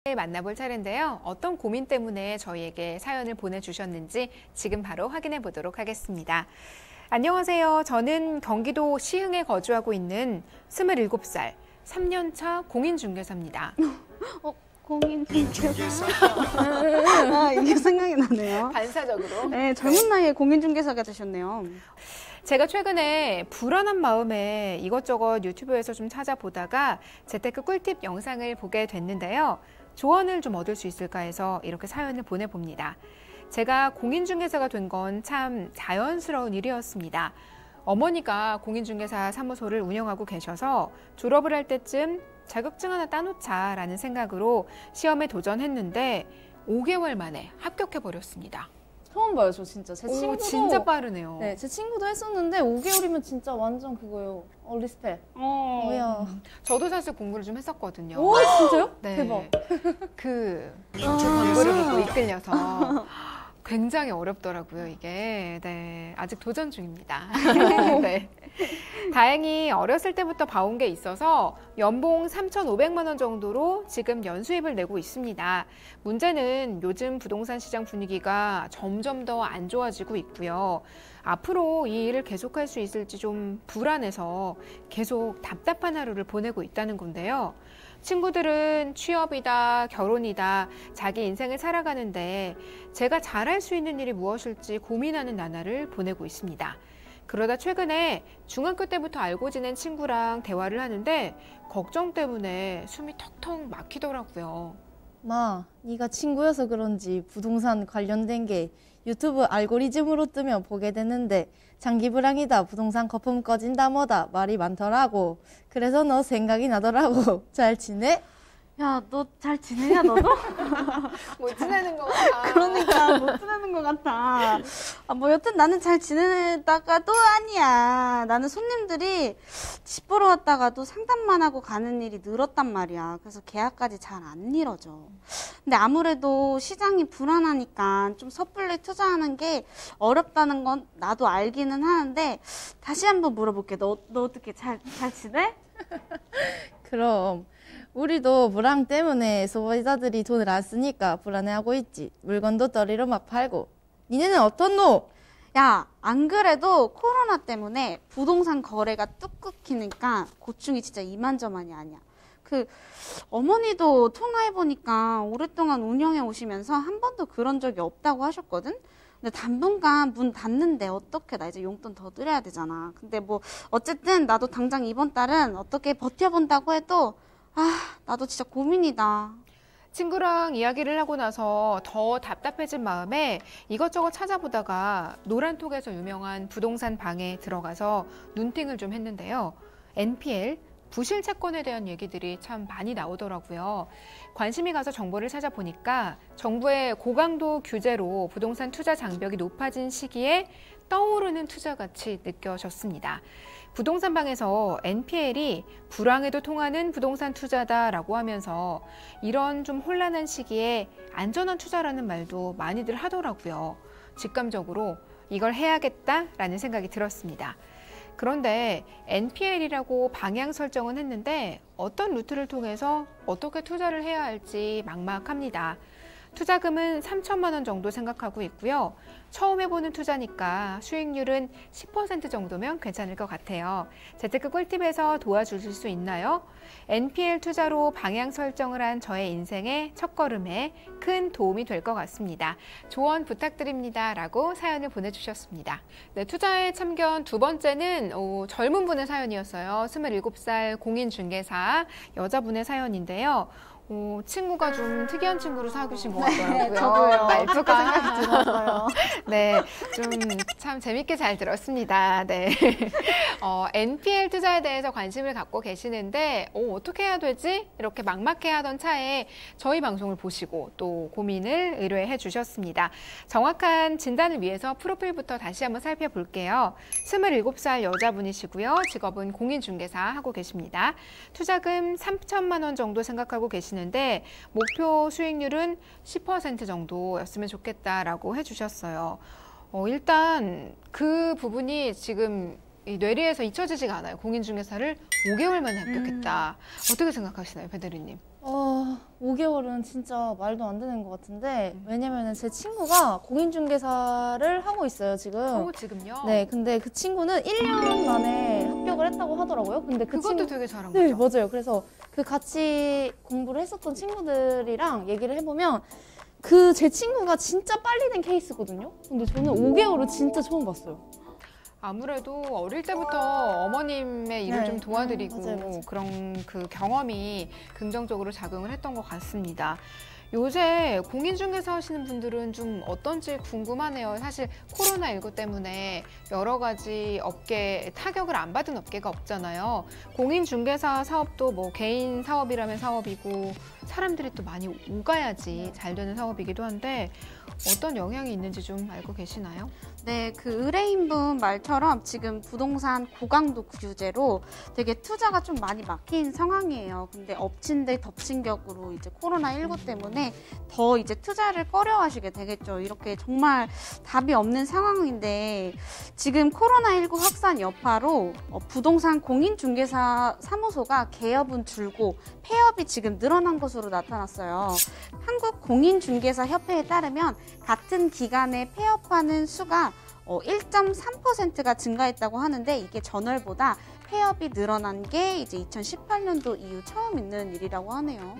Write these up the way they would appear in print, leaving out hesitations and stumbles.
만나볼 차례인데요. 어떤 고민 때문에 저희에게 사연을 보내주셨는지 지금 바로 확인해 보도록 하겠습니다. 안녕하세요. 저는 경기도 시흥에 거주하고 있는 27살, 3년차 공인중개사입니다. 공인중개사. 이게 생각이 나네요. 반사적으로. 네, 젊은 나이에 공인중개사가 되셨네요. 제가 최근에 불안한 마음에 이것저것 유튜브에서 좀 찾아보다가 재테크 꿀팁 영상을 보게 됐는데요. 조언을 좀 얻을 수 있을까 해서 이렇게 사연을 보내봅니다. 제가 공인중개사가 된 건 참 자연스러운 일이었습니다. 어머니가 공인중개사 사무소를 운영하고 계셔서 졸업을 할 때쯤 자격증 하나 따놓자라는 생각으로 시험에 도전했는데 5개월 만에 합격해버렸습니다. 처음 봐요, 저 진짜. 제 친구도 진짜 빠르네요. 네, 제 친구도 했었는데 5개월이면 진짜 완전 그거예요. 리스펙. 야. 저도 사실 공부를 좀 했었거든요. 오, 진짜요? 네. 대박. 공부를 보고 이끌려서 굉장히 어렵더라고요, 이게. 네, 아직 도전 중입니다. 네. 다행히 어렸을 때부터 봐온 게 있어서 연봉 3,500만 원 정도로 지금 연수입을 내고 있습니다. 문제는 요즘 부동산 시장 분위기가 점점 더 안 좋아지고 있고요. 앞으로 이 일을 계속할 수 있을지 좀 불안해서 계속 답답한 하루를 보내고 있다는 건데요. 친구들은 취업이다, 결혼이다, 자기 인생을 살아가는데 제가 잘할 수 있는 일이 무엇일지 고민하는 나날을 보내고 있습니다. 그러다 최근에 중학교 때부터 알고 지낸 친구랑 대화를 하는데 걱정 때문에 숨이 턱턱 막히더라고요. 마, 네가 친구여서 그런지 부동산 관련된 게 유튜브 알고리즘으로 뜨면 보게 되는데 장기 불황이다, 부동산 거품 꺼진다 뭐다 말이 많더라고. 그래서 너 생각이 나더라고. 잘 지내? 야, 너 잘 지내냐, 너도? 못 지내는 것 같아. 그러니까 못 지내는 것 같아. 뭐 여튼 나는 잘 지내다가도 아니야. 나는 손님들이 집 보러 왔다가도 상담만 하고 가는 일이 늘었단 말이야. 그래서 계약까지 잘 안 이뤄져. 근데 아무래도 시장이 불안하니까 좀 섣불리 투자하는 게 어렵다는 건 나도 알기는 하는데 다시 한번 물어볼게. 너 어떻게 잘 지내? 그럼 우리도 불황 때문에 소비자들이 돈을 안 쓰니까 불안해하고 있지. 물건도 떨이로 막 팔고. 니네는 어떻노? 야, 안 그래도 코로나 때문에 부동산 거래가 뚝 끊기니까 고충이 진짜 이만저만이 아니야. 어머니도 통화해보니까 오랫동안 운영해 오시면서 한 번도 그런 적이 없다고 하셨거든? 근데 당분간 문 닫는데 어떻게 나 이제 용돈 더 드려야 되잖아. 근데 뭐 어쨌든 나도 당장 이번 달은 어떻게 버텨본다고 해도 나도 진짜 고민이다. 친구랑 이야기를 하고 나서 더 답답해진 마음에 이것저것 찾아보다가 노란톡에서 유명한 부동산 방에 들어가서 눈팅을 좀 했는데요. NPL, 부실 채권에 대한 얘기들이 참 많이 나오더라고요. 관심이 가서 정보를 찾아보니까 정부의 고강도 규제로 부동산 투자 장벽이 높아진 시기에 떠오르는 투자같이 느껴졌습니다. 부동산 방에서 NPL이 불황에도 통하는 부동산 투자다라고 하면서 이런 좀 혼란한 시기에 안전한 투자라는 말도 많이들 하더라고요. 직감적으로 이걸 해야겠다라는 생각이 들었습니다. 그런데 NPL이라고 방향 설정은 했는데 어떤 루트를 통해서 어떻게 투자를 해야 할지 막막합니다. 투자금은 3천만 원 정도 생각하고 있고요. 처음 해보는 투자니까 수익률은 10% 정도면 괜찮을 것 같아요. 재테크 꿀팁에서 도와주실 수 있나요? NPL 투자로 방향 설정을 한 저의 인생의 첫걸음에 큰 도움이 될 것 같습니다. 조언 부탁드립니다. 라고 사연을 보내주셨습니다. 네, 투자에 참견 두 번째는 젊은 분의 사연이었어요. 27살 공인중개사 여자분의 사연인데요. 친구가 좀 특이한 친구로 사귀신 것 같더라고요. 저도요. 말투가 생각이 들었어요. 네, 좀 참 재밌게 잘 들었습니다. 네, NPL 투자에 대해서 관심을 갖고 계시는데 어떻게 해야 되지? 이렇게 막막해하던 차에 저희 방송을 보시고 또 고민을 의뢰해 주셨습니다. 정확한 진단을 위해서 프로필부터 다시 한번 살펴볼게요. 27살 여자분이시고요. 직업은 공인중개사 하고 계십니다. 투자금 3천만 원 정도 생각하고 계시는데 목표 수익률은 10% 정도였으면 좋겠다라고 해주셨어요. 일단 그 부분이 지금 이 뇌리에서 잊혀지지가 않아요. 공인중개사를 5개월 만에 합격했다. 어떻게 생각하시나요, 배대리님? 5개월은 진짜 말도 안 되는 것 같은데, 왜냐면은 제 친구가 공인중개사를 하고 있어요, 지금. 지금요? 네, 근데 그 친구는 1년 만에 합격을 했다고 하더라고요. 근데 그것도 되게 잘한 네, 거죠. 맞아요. 그래서 그 같이 공부를 했었던 친구들이랑 얘기를 해보면 제 친구가 진짜 빨리 된 케이스거든요. 근데 저는 5개월을 진짜 처음 봤어요. 아무래도 어릴 때부터 어머님의 일을 네. 좀 도와드리고 맞아요. 그런 그 경험이 긍정적으로 작용을 했던 것 같습니다. 요새 공인중개사 하시는 분들은 좀 어떤지 궁금하네요. 사실 코로나19 때문에 여러 가지 업계 타격을 안 받은 업계가 없잖아요. 공인중개사 사업도 뭐 개인 사업이라면 사업이고 사람들이 또 많이 오가야지 잘 되는 사업이기도 한데 어떤 영향이 있는지 좀 알고 계시나요? 네, 그 의뢰인분 말처럼 지금 부동산 고강도 규제로 되게 투자가 좀 많이 막힌 상황이에요. 근데 엎친 데 덮친 격으로 이제 코로나19 때문에 더 이제 투자를 꺼려하시게 되겠죠. 이렇게 정말 답이 없는 상황인데 지금 코로나19 확산 여파로 부동산 공인중개사 사무소가 개업은 줄고 폐업이 지금 늘어난 것으로 나타났어요. 한국공인중개사협회에 따르면 같은 기간에 폐업하는 수가 1.3%가 증가했다고 하는데 이게 전월보다 폐업이 늘어난 게 이제 2018년도 이후 처음 있는 일이라고 하네요.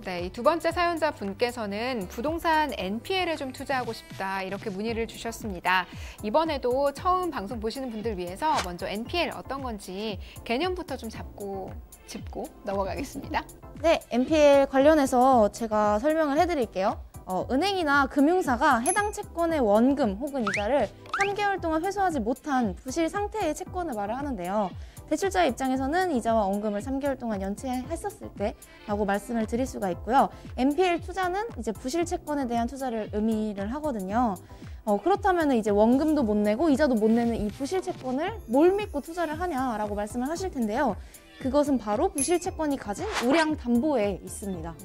네, 이 두 번째 사연자 분께서는 부동산 NPL에 좀 투자하고 싶다 이렇게 문의를 주셨습니다. 이번에도 처음 방송 보시는 분들 위해서 먼저 NPL 어떤 건지 개념부터 좀 짚고 넘어가겠습니다. 네, NPL 관련해서 제가 설명을 해드릴게요. 은행이나 금융사가 해당 채권의 원금 혹은 이자를 3개월 동안 회수하지 못한 부실 상태의 채권을 말을 하는데요. 대출자의 입장에서는 이자와 원금을 3개월 동안 연체했었을 때라고 말씀을 드릴 수가 있고요. NPL 투자는 이제 부실 채권에 대한 투자를 의미를 하거든요. 그렇다면 이제 원금도 못 내고 이자도 못 내는 이 부실 채권을 뭘 믿고 투자를 하냐라고 말씀을 하실 텐데요. 그것은 바로 부실 채권이 가진 우량 담보에 있습니다.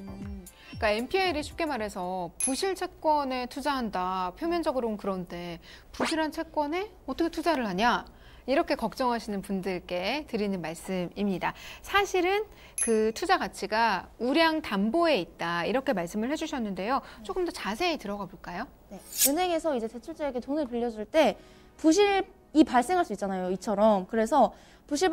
그러니까 NPL이 쉽게 말해서 부실 채권에 투자한다. 표면적으로는 그런데 부실한 채권에 어떻게 투자를 하냐? 이렇게 걱정하시는 분들께 드리는 말씀입니다. 사실은 그 투자 가치가 우량 담보에 있다. 이렇게 말씀을 해주셨는데요. 조금 더 자세히 들어가 볼까요? 네. 은행에서 이제 대출자에게 돈을 빌려줄 때 부실이 발생할 수 있잖아요. 이처럼. 그래서 부실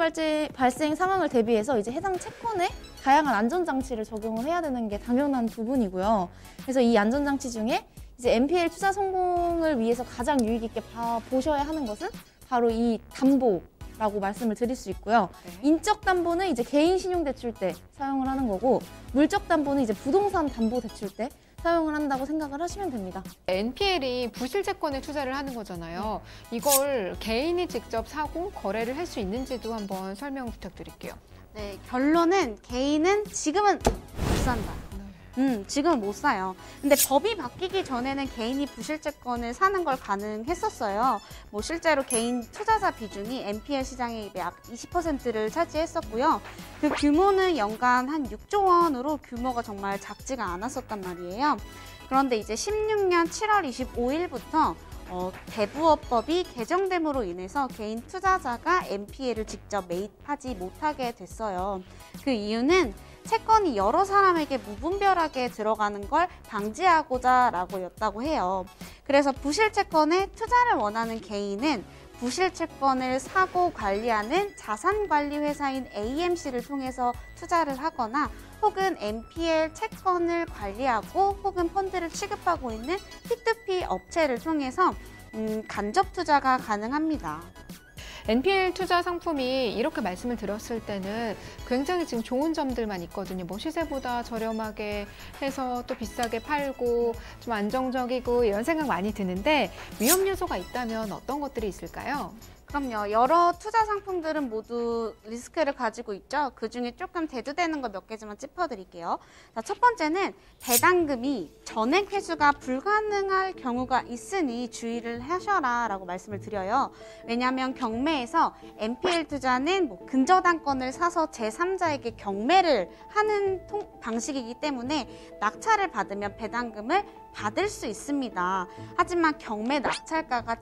발생 상황을 대비해서 이제 해당 채권에 다양한 안전장치를 적용을 해야 되는 게 당연한 부분이고요. 그래서 이 안전장치 중에 이제 NPL 투자 성공을 위해서 가장 유익 있게 보셔야 하는 것은 바로 이 담보라고 말씀을 드릴 수 있고요. 네. 인적 담보는 이제 개인 신용 대출 때 사용을 하는 거고, 물적 담보는 이제 부동산 담보 대출 때 사용을 한다고 생각을 하시면 됩니다. NPL이 부실 채권에 투자를 하는 거잖아요. 이걸 개인이 직접 사고 거래를 할 수 있는지도 한번 설명 부탁드릴게요. 네, 결론은 개인은 지금은 못 산다. 지금은 못 사요. 근데 법이 바뀌기 전에는 개인이 부실채권을 사는 걸 가능했었어요. 뭐 실제로 개인 투자자 비중이 NPL 시장의 약 20%를 차지했었고요. 그 규모는 연간 한 6조 원으로 규모가 정말 작지가 않았었단 말이에요. 그런데 이제 16년 7월 25일부터 대부업법이 개정됨으로 인해서 개인 투자자가 NPL을 직접 매입하지 못하게 됐어요. 그 이유는 채권이 여러 사람에게 무분별하게 들어가는 걸 방지하고자라고였다고 해요. 그래서 부실채권에 투자를 원하는 개인은 부실채권을 사고 관리하는 자산관리회사인 AMC를 통해서 투자를 하거나 혹은 NPL 채권을 관리하고 혹은 펀드를 취급하고 있는 P2P 업체를 통해서 간접 투자가 가능합니다. NPL 투자 상품이 이렇게 말씀을 드렸을 때는 굉장히 지금 좋은 점들만 있거든요. 뭐 시세보다 저렴하게 해서 또 비싸게 팔고 좀 안정적이고 이런 생각 많이 드는데 위험 요소가 있다면 어떤 것들이 있을까요? 그럼요. 여러 투자 상품들은 모두 리스크를 가지고 있죠. 그중에 조금 대두되는 거 몇 개지만 짚어드릴게요. 자, 첫 번째는 배당금이 전액 회수가 불가능할 경우가 있으니 주의를 하셔라 라고 말씀을 드려요. 왜냐하면 경매에서 NPL 투자는 뭐 근저당권을 사서 제3자에게 경매를 하는 방식이기 때문에 낙찰을 받으면 배당금을 받을 수 있습니다. 하지만 경매 낙찰가가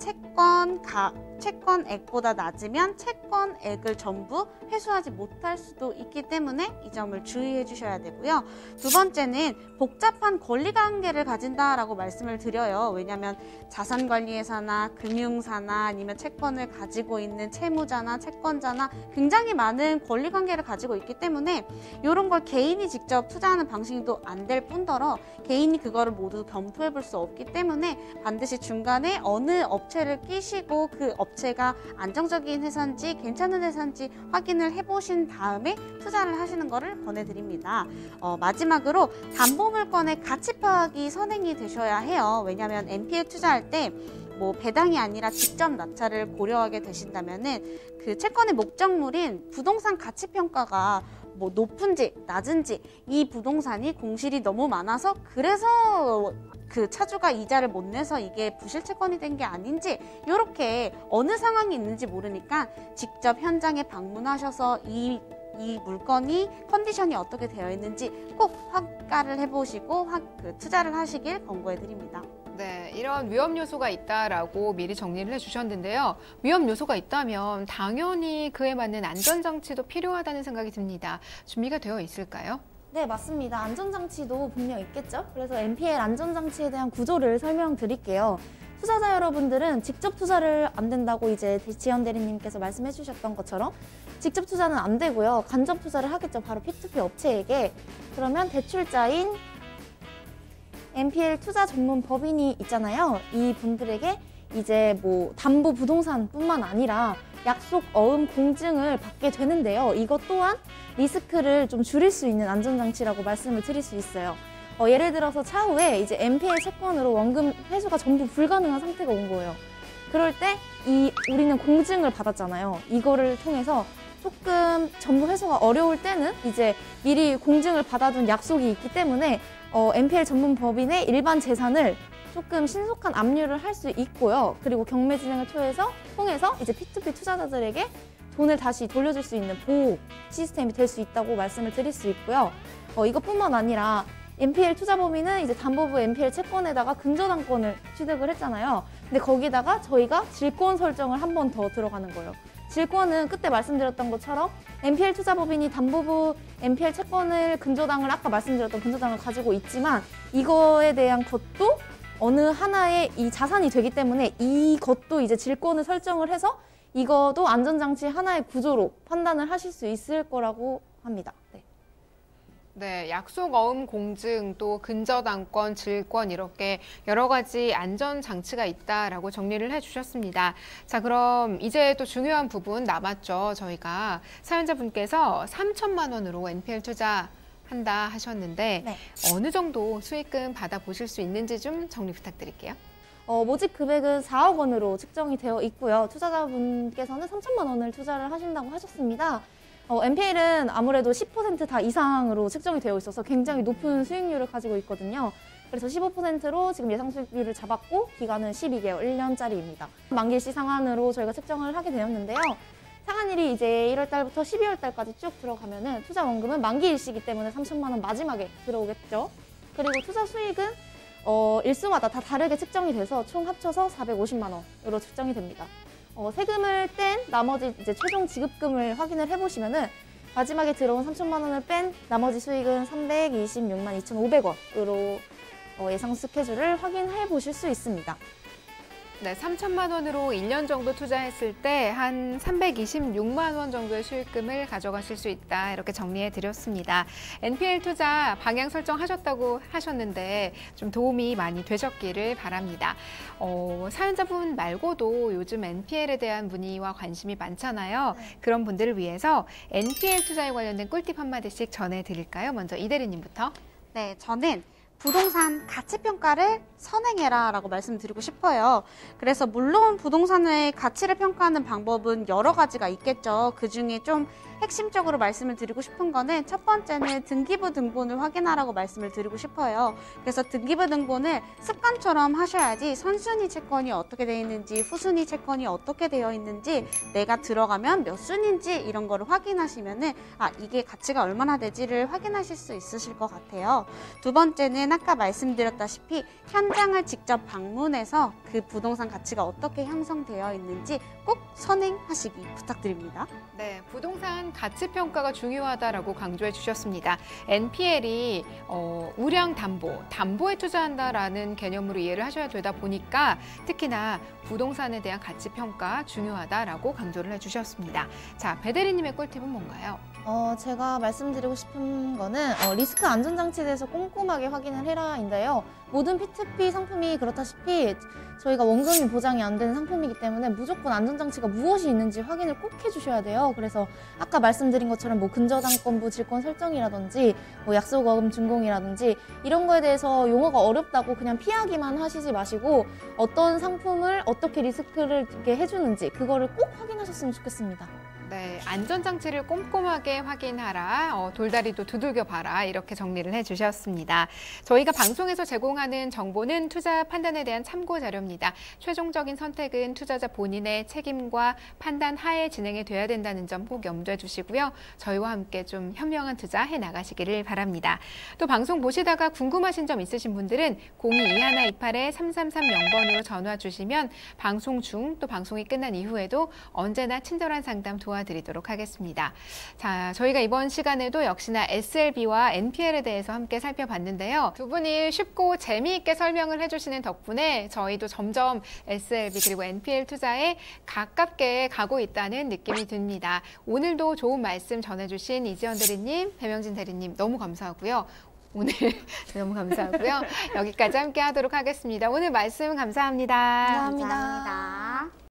채권액 액보다 낮으면 채권액을 전부 회수하지 못할 수도 있기 때문에 이 점을 주의해 주셔야 되고요. 두 번째는 복잡한 권리관계를 가진다라고 말씀을 드려요. 왜냐하면 자산관리회사나 금융사나 아니면 채권을 가지고 있는 채무자나 채권자나 굉장히 많은 권리관계를 가지고 있기 때문에 이런 걸 개인이 직접 투자하는 방식도 안 될 뿐더러 개인이 그거를 모두 검토해 볼 수 없기 때문에 반드시 중간에 어느 업체를 끼시고 그 업체가 안정적인 회사인지 괜찮은 회사인지 확인을 해보신 다음에 투자를 하시는 것을 권해드립니다. 마지막으로 담보물건의 가치 파악이 선행이 되셔야 해요. 왜냐하면 NPL 투자할 때 뭐 배당이 아니라 직접 낙찰을 고려하게 되신다면은 그 채권의 목적물인 부동산 가치 평가가 뭐 높은지 낮은지 이 부동산이 공실이 너무 많아서 그래서 그 차주가 이자를 못 내서 이게 부실 채권이 된 게 아닌지 이렇게 어느 상황이 있는지 모르니까 직접 현장에 방문하셔서 이 물건이 컨디션이 어떻게 되어 있는지 꼭 평가를 해보시고 투자를 하시길 권고해드립니다. 네, 이런 위험 요소가 있다라고 미리 정리를 해주셨는데요. 위험 요소가 있다면 당연히 그에 맞는 안전장치도 필요하다는 생각이 듭니다. 준비가 되어 있을까요? 네, 맞습니다. 안전장치도 분명 있겠죠? 그래서 NPL 안전장치에 대한 구조를 설명드릴게요. 투자자 여러분들은 직접 투자를 안 된다고 이제 지연 대리님께서 말씀해 주셨던 것처럼 직접 투자는 안 되고요. 간접 투자를 하겠죠. 바로 P2P 업체에게. 그러면 대출자인 NPL 투자 전문 법인이 있잖아요. 이 분들에게 이제 뭐 담보 부동산뿐만 아니라 약속 어음 공증을 받게 되는데요. 이것 또한 리스크를 좀 줄일 수 있는 안전장치라고 말씀을 드릴 수 있어요. 예를 들어서 차후에 이제 NPL 채권으로 원금 회수가 전부 불가능한 상태가 온 거예요. 그럴 때 우리는 공증을 받았잖아요. 이거를 통해서 조금 전부 회수가 어려울 때는 이제 미리 공증을 받아둔 약속이 있기 때문에 NPL 전문 법인의 일반 재산을 조금 신속한 압류를 할 수 있고요. 그리고 경매 진행을 통해서 이제 P2P 투자자들에게 돈을 다시 돌려줄 수 있는 보호 시스템이 될 수 있다고 말씀을 드릴 수 있고요. 이것뿐만 아니라 NPL 투자법인은 이제 담보부 NPL 채권에다가 근저당권을 취득을 했잖아요. 근데 거기다가 저희가 질권 설정을 한 번 더 들어가는 거예요. 질권은 그때 말씀드렸던 것처럼 NPL 투자법인이 담보부 NPL 채권을 아까 말씀드렸던 근저당을 가지고 있지만 이거에 대한 것도 어느 하나의 이 자산이 되기 때문에 이것도 이제 질권을 설정을 해서 이것도 안전장치 하나의 구조로 판단을 하실 수 있을 거라고 합니다. 네. 네, 약속 어음 공증, 또 근저당권, 질권 이렇게 여러 가지 안전 장치가 있다라고 정리를 해주셨습니다. 자, 그럼 이제 또 중요한 부분 남았죠. 저희가 사연자분께서 3천만 원으로 NPL 투자한다 하셨는데 네. 어느 정도 수익금 받아보실 수 있는지 좀 정리 부탁드릴게요. 모집 금액은 4억 원으로 측정이 되어 있고요. 투자자분께서는 3천만 원을 투자를 하신다고 하셨습니다. NPL은 아무래도 10% 다 이상으로 측정이 되어 있어서 굉장히 높은 수익률을 가지고 있거든요. 그래서 15%로 지금 예상 수익률을 잡았고 기간은 12개월, 1년짜리입니다. 만기일시 상한으로 저희가 측정을 하게 되었는데요. 상한일이 이제 1월 달부터 12월 달까지 쭉 들어가면은 투자 원금은 만기일시이기 때문에 3천만 원 마지막에 들어오겠죠. 그리고 투자 수익은 일수마다 다 다르게 측정이 돼서 총 합쳐서 450만 원으로 측정이 됩니다. 세금을 뺀 나머지 이제 최종 지급금을 확인을 해보시면은 마지막에 들어온 3천만 원을 뺀 나머지 수익은 326만 2,500원으로 예상 스케줄을 확인해 보실 수 있습니다. 네, 3천만 원으로 1년 정도 투자했을 때 한 326만 원 정도의 수익금을 가져가실 수 있다. 이렇게 정리해 드렸습니다. NPL 투자 방향 설정하셨다고 하셨는데 좀 도움이 많이 되셨기를 바랍니다. 사연자분 말고도 요즘 NPL에 대한 문의와 관심이 많잖아요. 그런 분들을 위해서 NPL 투자에 관련된 꿀팁 한마디씩 전해드릴까요? 먼저 이 대리님부터. 네, 저는 부동산 가치평가를 선행해라 라고 말씀드리고 싶어요. 그래서 물론 부동산의 가치를 평가하는 방법은 여러 가지가 있겠죠. 그중에 좀 핵심적으로 말씀을 드리고 싶은 거는 첫 번째는 등기부 등본을 확인하라고 말씀을 드리고 싶어요. 그래서 등기부 등본을 습관처럼 하셔야지 선순위 채권이 어떻게 되어 있는지, 후순위 채권이 어떻게 되어 있는지, 내가 들어가면 몇 순인지 이런 거를 확인하시면은 이게 가치가 얼마나 되지를 확인하실 수 있으실 것 같아요. 두 번째는 아까 말씀드렸다시피 현장을 직접 방문해서 그 부동산 가치가 어떻게 형성되어 있는지 꼭 선행하시기 부탁드립니다. 네, 부동산 가치 평가가 중요하다라고 강조해 주셨습니다. NPL이 우량 담보에 투자한다라는 개념으로 이해를 하셔야 되다 보니까 특히나 부동산에 대한 가치 평가 중요하다라고 강조를 해주셨습니다. 자, 배대리님의 꿀팁은 뭔가요? 제가 말씀드리고 싶은 거는 리스크 안전장치에 대해서 꼼꼼하게 확인을 해라인데요. 모든 P2P 상품이 그렇다시피 저희가 원금이 보장이 안 되는 상품이기 때문에 무조건 안전장치가 무엇이 있는지 확인을 꼭 해주셔야 돼요. 그래서 아까 말씀드린 것처럼 뭐 근저당권부 질권 설정이라든지 뭐 약속어금 준공이라든지 이런 거에 대해서 용어가 어렵다고 그냥 피하기만 하시지 마시고 어떤 상품을 어떻게 리스크를 이렇게 해주는지 그거를 꼭 확인하셨으면 좋겠습니다. 네, 안전장치를 꼼꼼하게 확인하라, 돌다리도 두들겨 봐라 이렇게 정리를 해주셨습니다. 저희가 방송에서 제공하는 정보는 투자 판단에 대한 참고 자료입니다. 최종적인 선택은 투자자 본인의 책임과 판단 하에 진행이 돼야 된다는 점 꼭 염두에 두시고요. 저희와 함께 좀 현명한 투자 해나가시기를 바랍니다. 또 방송 보시다가 궁금하신 점 있으신 분들은 022128-3330번으로 전화 주시면 방송 중 또 방송이 끝난 이후에도 언제나 친절한 상담 도와드리도록 하겠습니다. 자, 저희가 이번 시간에도 역시나 SLB와 NPL에 대해서 함께 살펴봤는데요. 두 분이 쉽고 재미있게 설명을 해주시는 덕분에 저희도 점점 SLB 그리고 NPL 투자에 가깝게 가고 있다는 느낌이 듭니다. 오늘도 좋은 말씀 전해주신 이지연 대리님, 배명진 대리님 너무 감사하고요. 오늘 너무 감사하고요. 여기까지 함께 하도록 하겠습니다. 오늘 말씀 감사합니다. 감사합니다. 감사합니다.